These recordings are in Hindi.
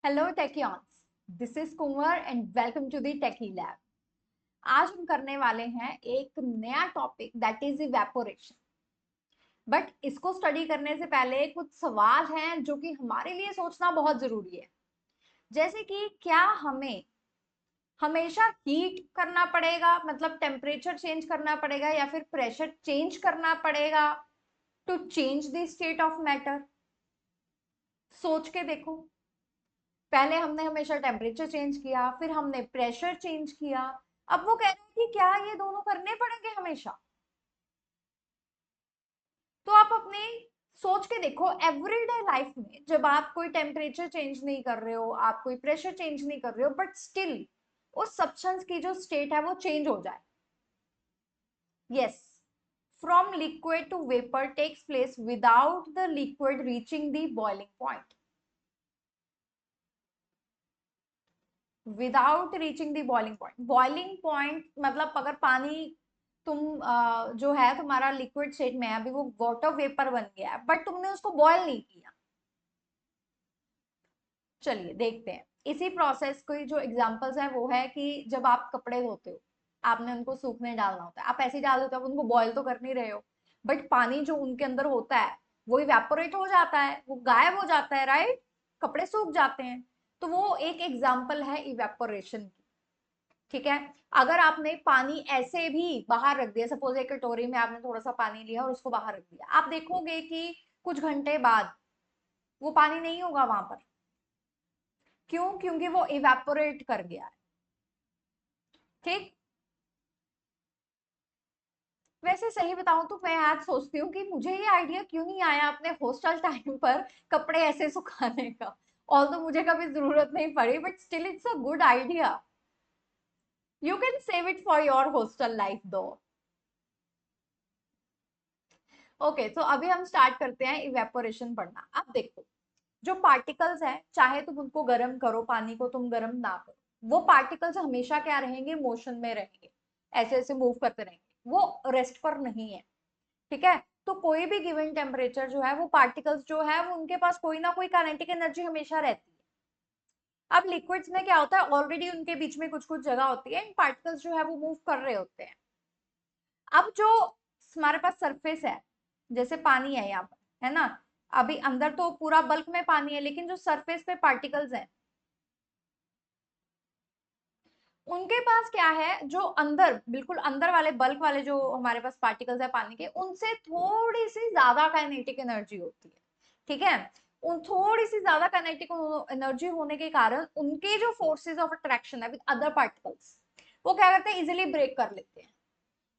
Hello techians, this is Kunwar and welcome to the techy lab. आज हम करने वाले हैं एक नया topic that is evaporation. But इसको स्टडी करने से पहले कुछ सवाल हैं जो कि हमारे लिए सोचना बहुत जरूरी है। जैसे कि क्या हमें हमेशा हीट करना पड़ेगा, मतलब टेम्परेचर चेंज करना पड़ेगा, या फिर प्रेशर चेंज करना पड़ेगा to change the state of matter. सोच के देखो, पहले हमने हमेशा टेम्परेचर चेंज किया, फिर हमने प्रेशर चेंज किया। अब वो कह रहे हैं कि क्या ये दोनों करने पड़ेंगे हमेशा। तो आप अपने सोच के देखो, एवरीडे लाइफ में जब आप कोई टेम्परेचर चेंज नहीं कर रहे हो, आप कोई प्रेशर चेंज नहीं कर रहे हो, बट स्टिल उस सब्सटेंस की जो स्टेट है वो चेंज हो जाए। Yes, from liquid to vapour takes place without the liquid reaching the boiling point. Without reaching the boiling point, boiling point मतलब अगर पानी जो है तुम्हारा लिक्विड स्टेट में है, अभी वो वाटर वेपर बन गया है बट तुमने उसको बॉयल नहीं किया। चलिए देखते हैं इसी प्रोसेस की जो एग्जांपल्स है वो है कि जब आप कपड़े धोते हो, आपने उनको सूखने डालना होता है, आप ऐसे ही डाल देते हो, आप उनको बॉयल तो कर नहीं रहे हो, बट पानी जो उनके अंदर होता है वो इवेपोरेट हो जाता है, वो गायब हो जाता है, राइट। कपड़े सूख जाते हैं। तो वो एक एग्जाम्पल है इवेपोरेशन की। ठीक है। अगर आपने पानी ऐसे भी बाहर रख दिया, सपोज एक कटोरी में आपने थोड़ा सा पानी लिया और उसको बाहर रख दिया, आप देखोगे कि कुछ घंटे बाद वो पानी नहीं होगा वहां पर। क्यों? क्योंकि वो इवेपोरेट कर गया है। ठीक। वैसे सही बताऊं तो मैं आज सोचती हूँ कि मुझे ये आइडिया क्यों नहीं आया अपने हॉस्टल टाइम पर कपड़े ऐसे सुखाने का। ऑल तो मुझे कभी जरूरत नहीं पड़ी, but still it's a good idea. You can save it for your hostel life दो। ओके, तो अभी हम स्टार्ट करते हैं इवेपोरेशन पढ़ना। अब देखो, जो पार्टिकल्स हैं, चाहे तुम उनको गर्म करो, पानी को तुम गर्म ना करो, वो पार्टिकल्स हमेशा क्या रहेंगे? मोशन में रहेंगे, ऐसे ऐसे मूव करते रहेंगे, वो रेस्ट पर नहीं है। ठीक है। तो कोई भी गिवन टेम्परेचर जो है, वो पार्टिकल्स जो है वो उनके पास कोई ना कोई काइनेटिक एनर्जी हमेशा रहती है। अब लिक्विड्स में क्या होता है, ऑलरेडी उनके बीच में कुछ कुछ जगह होती है, इन पार्टिकल्स जो है वो मूव कर रहे होते हैं। अब जो हमारे पास सरफेस है, जैसे पानी है यहाँ पर, है ना। अभी अंदर तो पूरा बल्क में पानी है, लेकिन जो सरफेस पे पार्टिकल्स हैं, उनके पास क्या है, जो अंदर बिल्कुल अंदर वाले बल्क वाले जो हमारे पास पार्टिकल्स है पानी के, उनसे थोड़ी सी ज्यादा काइनेटिक एनर्जी होती है। ठीक है। उन थोड़ी सी ज्यादा काइनेटिक एनर्जी होने के कारण उनके जो फोर्सेस ऑफ अट्रैक्शन है विद अदर पार्टिकल्स, वो क्या करते हैं? इजिली ब्रेक कर लेते हैं,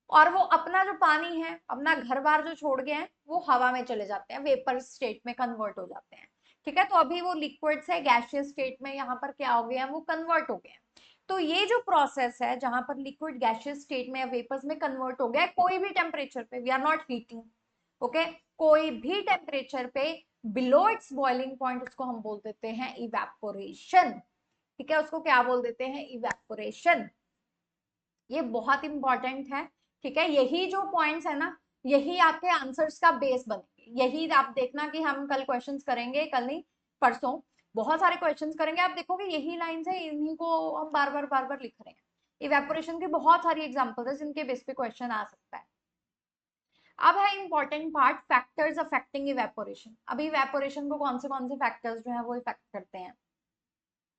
और वो अपना जो पानी है, अपना घर बार जो छोड़ गए हैं, वो हवा में चले जाते हैं, वेपर स्टेट में कन्वर्ट हो जाते हैं। ठीक है। तो अभी वो लिक्विड से गैसियस स्टेट में यहाँ पर क्या हो गया? वो कन्वर्ट हो गए। तो ये जो प्रोसेस है जहां पर लिक्विड गैसियस स्टेट में या वेपर्स में कन्वर्ट हो गया, कोई भी टेम्परेचर पे, we are not heating, okay, कोई भी टेम्परेचर पे बिलो इट्स बॉइलिंग पॉइंट, उसको हम बोल देते हैं इवेपोरेशन। ठीक है, उसको क्या बोल देते हैं? इवेपोरेशन। ये बहुत इंपॉर्टेंट है। ठीक है, यही जो पॉइंट्स है ना, यही आपके आंसर्स का बेस बनेंगे। यही आप देखना कि हम कल क्वेश्चंस करेंगे, कल नहीं परसों बहुत सारे क्वेश्चंस करेंगे, आप देखोगे यही लाइंस है, इन्हीं को हम बार बार लिख रहे हैं। इवेपोरेशन की बहुत सारी एग्जांपल्स है जिनके बेस पे क्वेश्चन आ सकता है। अब है important part, factors affecting evaporation. अभी इवेपोरेशन को कौन से फैक्टर्स जो है वो इफेक्ट करते हैं?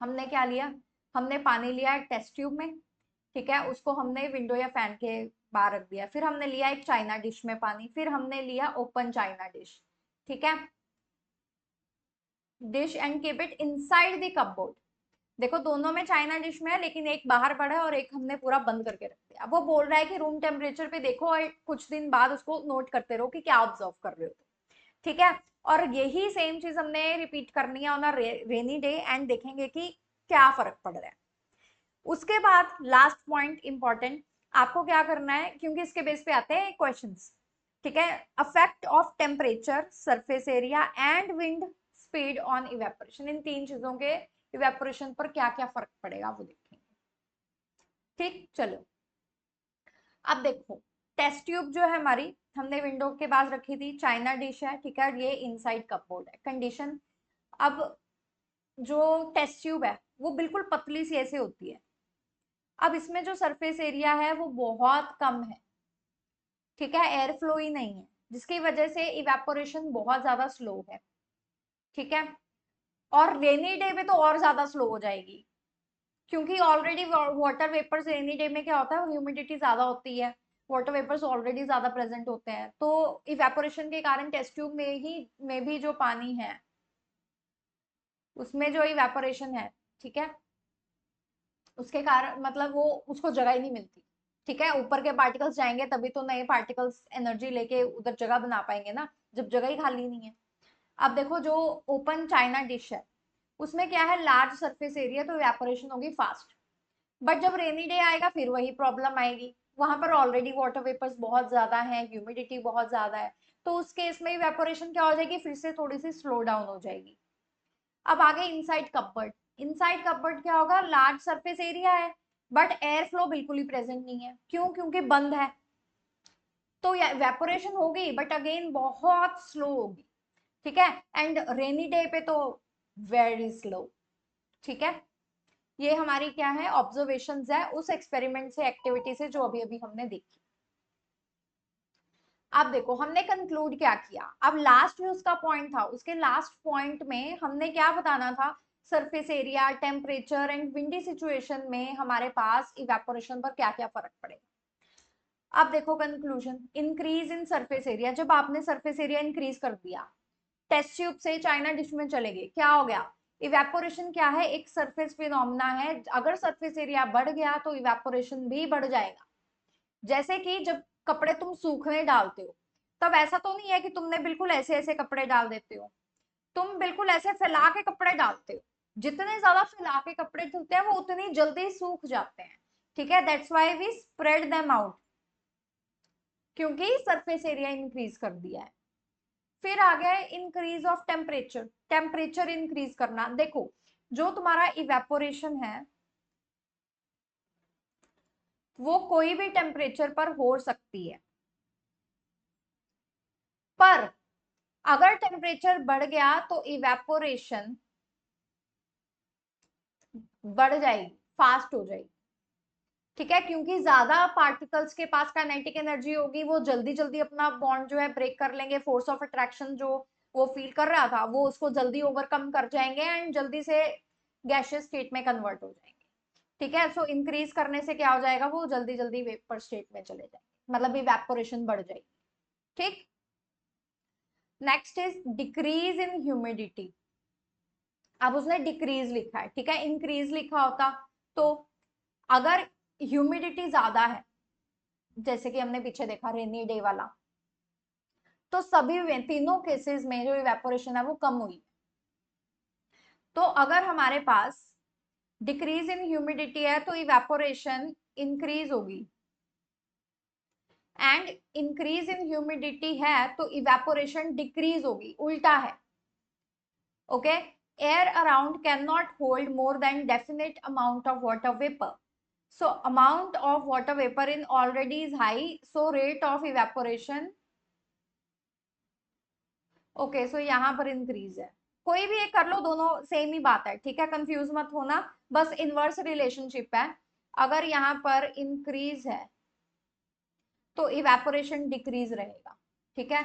हमने क्या लिया? हमने पानी लिया एक टेस्ट ट्यूब में। ठीक है, उसको हमने विंडो या फैन के बाहर रख दिया, फिर हमने लिया एक चाइना डिश में पानी, फिर हमने लिया ओपन चाइना डिश। ठीक है, dish and keep it inside the cupboard. देखो दोनों में चाइना डिश में है, लेकिन एक बाहर पड़ा है और एक हमने पूरा बंद करके रख दिया। अब वो बोल रहा है कि रूम टेम्परेचर पे देखो और कुछ दिन बाद उसको नोट करते रहो कि क्या ऑब्जर्व कर रहे हो। ठीक है। और यही सेम चीज हमने रिपीट करनी है on a rainy day, and देखेंगे कि क्या फर्क पड़ रहा है। उसके बाद लास्ट पॉइंट इंपॉर्टेंट, आपको क्या करना है, क्योंकि इसके बेस पे आते हैं क्वेश्चंस। ठीक है, affect of temperature, surface area and wind speed on evaporation, इन तीन चीजों के इवेपोरेशन पर क्या क्या फर्क पड़ेगा वो देखेंगे। ठीक, चलो। अब देखो, टेस्ट ट्यूब जो है हमारी, हमने विंडो के पास रखी थी, चाइना डिश है, ठीक है, ये इनसाइड कपबोर्ड है, कंडीशन। अब जो टेस्ट ट्यूब है वो बिल्कुल पतली सी ऐसे होती है। अब इसमें जो सरफेस एरिया है वो बहुत कम है, ठीक है, एयर फ्लो ही नहीं है, जिसकी वजह से इवेपोरेशन बहुत ज्यादा स्लो है, ठीक है। और रेनी डे में तो और ज्यादा स्लो हो जाएगी, क्योंकि already water vapours rainy day में क्या होता है, ह्यूमिडिटी ज्यादा होती है, वाटर वेपर्स ऑलरेडी ज्यादा प्रेजेंट होते हैं, तो इवेपोरेशन के कारण टेस्ट ट्यूब में भी जो पानी है उसमें जो इवेपोरेशन है, ठीक है, उसके कारण मतलब वो उसको जगह ही नहीं मिलती, ठीक है। ऊपर के पार्टिकल्स जाएंगे तभी तो नए पार्टिकल्स एनर्जी लेके उधर जगह बना पाएंगे ना, जब जगह ही खाली नहीं है। अब देखो जो ओपन चाइना डिश है उसमें क्या है, लार्ज सरफेस एरिया, तो इवेपोरेशन होगी फास्ट। बट जब रेनी डे आएगा फिर वही प्रॉब्लम आएगी, वहां पर ऑलरेडी वाटर वेपर्स बहुत ज्यादा है, ह्यूमिडिटी बहुत ज्यादा है, तो उस केस में इवेपोरेशन क्या हो जाएगी, फिर से थोड़ी सी स्लो डाउन हो जाएगी। अब आगे इनसाइड कपबर्ड, इनसाइड कपबर्ड क्या होगा, लार्ज सरफेस एरिया है बट एयर फ्लो बिल्कुल ही प्रेजेंट नहीं है, क्यों, क्योंकि बंद है, तो इवेपोरेशन होगी बट अगेन बहुत स्लो होगी, ठीक है। एंड रेनी डे पे तो वेरी स्लो, ठीक है। ये हमारी क्या है, ऑब्जर्वेशंस है उस एक्सपेरिमेंट से, एक्टिविटी से जो अभी अभी हमने देखी। अब देखो हमने कंक्लूड क्या किया, अब लास्ट में उसका पॉइंट था, उसके लास्ट पॉइंट में हमने क्या बताना था, surface area, temperature and windy situation में हमारे पास इवेपोरेशन पर क्या क्या फर्क पड़ेगा। अब देखो conclusion, increase in surface area, जब आपने सरफेस एरिया इंक्रीज कर दिया, टेस्ट ट्यूब से चाइना डिश में चले गए, क्या हो गया, इवेपोरेशन क्या है, एक सरफेस फिनोमेना है, अगर सरफेस एरिया बढ़ गया तो इवेपोरेशन भी बढ़ जाएगा। जैसे कि जब कपड़े तुम सूखने डालते हो, तब ऐसा तो नहीं है कि तुमने बिल्कुल ऐसे ऐसे कपड़े डाल देते हो, तुम बिल्कुल ऐसे फैला के कपड़े डालते हो, जितने ज्यादा फैला के कपड़े धुलते हैं वो उतनी जल्दी सूख जाते हैं, ठीक है, that's why we spread them out, क्योंकि सरफेस एरिया इंक्रीज कर दिया है। फिर आ गया increase of temperature, temperature increase करना, देखो जो तुम्हारा इवेपोरेशन है वो कोई भी टेम्परेचर पर हो सकती है, पर अगर टेम्परेचर बढ़ गया तो इवेपोरेशन बढ़ जाएगी, फास्ट हो जाएगी, ठीक है, क्योंकि ज्यादा पार्टिकल्स के पास काइनेटिक एनर्जी होगी, वो जल्दी जल्दी अपना बॉन्ड जो है ब्रेक कर लेंगे, फोर्स ऑफ अट्रैक्शन जो वो फील कर रहा था वो उसको जल्दी ओवरकम कर जाएंगे एंड जल्दी से गैशियस स्टेट में कन्वर्ट हो जाएंगे, ठीक है। सो इंक्रीज करने से क्या हो जाएगा, वो जल्दी जल्दी वेपर स्टेट में चले जाएंगे, मतलब इवेपोरेशन बढ़ जाएगी, ठीक। Next is decrease in humidity, अब उसने डिक्रीज लिखा है, ठीक है, इंक्रीज लिखा होता तो, अगर ह्यूमिडिटी ज्यादा है जैसे कि हमने पीछे देखा रेनी डे वाला, तो सभी में तीनों केसेस में जो इवेपोरेशन है वो कम हुई। तो अगर हमारे पास डिक्रीज इन ह्यूमिडिटी है तो इवेपोरेशन इंक्रीज होगी, एंड इंक्रीज इन ह्यूमिडिटी है तो इवेपोरेशन डिक्रीज होगी, उल्टा है, okay. Air around can not hold more than definite amount of water vapour, so amount of water vapor in already is high, so rate of evaporation, okay, so यहाँ पर इंक्रीज है, कोई भी एक कर लो, दोनों सेम ही बात है, ठीक है, कंफ्यूज मत होना, बस इनवर्स रिलेशनशिप है। अगर यहाँ पर इंक्रीज है तो इवेपोरेशन डिक्रीज रहेगा, ठीक है,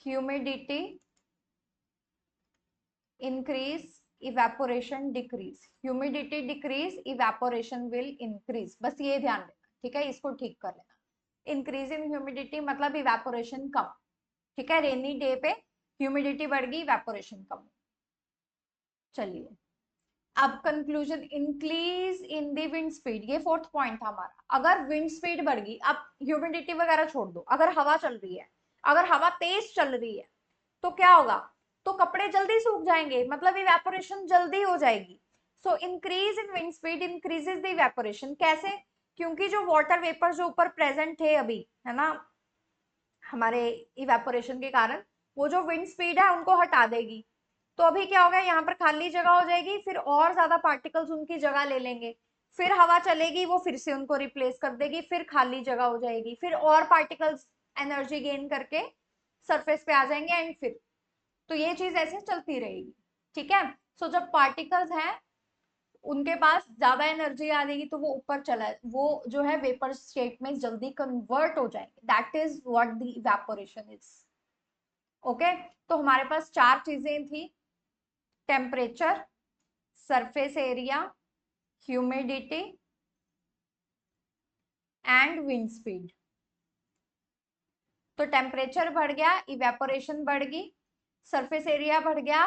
humidity increase, evaporation decrease, humidity decrease, evaporation will increase, बस ये ध्यान देना, ठीक है, इसको ठीक कर लेना। इंक्रीज इन ह्यूमिडिटी मतलब इवेपोरेशन कम, ठीक है, रेनी डे पे ह्यूमिडिटी बढ़ गई, इवेपोरेशन कम। चलिए अब conclusion, increase in the wind speed, ये फोर्थ पॉइंट था हमारा, अगर विंड स्पीड बढ़ गई, अब ह्यूमिडिटी वगैरह छोड़ दो, अगर हवा चल रही है, अगर हवा तेज चल रही है तो क्या होगा, तो कपड़े जल्दी सूख जाएंगे, मतलब इवेपोरेशन जल्दी हो जाएगी। So increase in wind speed increases the evaporation, कैसे, क्योंकि जो वाटर वेपर जो ऊपर प्रेजेंट थे अभी, है ना, हमारे इवेपोरेशन के कारण, वो जो विंड स्पीड है उनको हटा देगी, तो अभी क्या होगा, यहाँ पर खाली जगह हो जाएगी, फिर और ज्यादा पार्टिकल्स उनकी जगह ले लेंगे, फिर हवा चलेगी वो फिर से उनको रिप्लेस कर देगी, फिर खाली जगह हो जाएगी, फिर और पार्टिकल्स एनर्जी गेन करके सरफेस पे आ जाएंगे एंड फिर, तो ये चीज ऐसे चलती रहेगी, ठीक है। सो जब पार्टिकल्स हैं उनके पास ज्यादा एनर्जी आ जाएगी तो वो ऊपर चला, वो जो है वेपर स्टेट में जल्दी कन्वर्ट हो जाएंगे। That is what the evaporation is. Okay, तो हमारे पास चार चीजें थी, temperature, surface area, humidity and wind speed. तो टेम्परेचर बढ़ गया, इवेपोरेशन बढ़ गई, सरफेस एरिया बढ़ गया,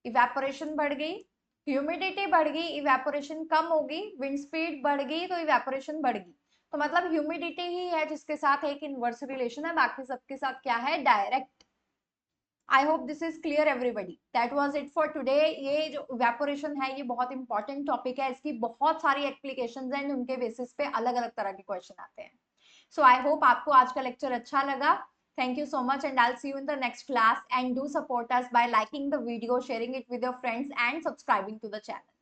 इवेपोरेशन बढ़ गई, ह्यूमिडिटी बढ़ गई, इवेपोरेशन कम होगी, विंड स्पीड बढ़ गई तो इवेपोरेशन बढ़ गई। तो मतलब ह्यूमिडिटी ही है जिसके साथ एक इनवर्स रिलेशन है, बाकी सबके साथ क्या है, direct. I hope this is clear everybody. That was it for today. ये जो इवेपोरेशन है ये बहुत इंपॉर्टेंट टॉपिक है, इसकी बहुत सारी एप्लीकेशंस हैं, उनके बेसिस पे अलग अलग तरह के क्वेश्चन आते हैं। सो आई होप आपको आज का लेक्चर अच्छा लगा। Thank you so much and I'll see you in the next class, and do support us by liking the video, sharing it with your friends and subscribing to the channel.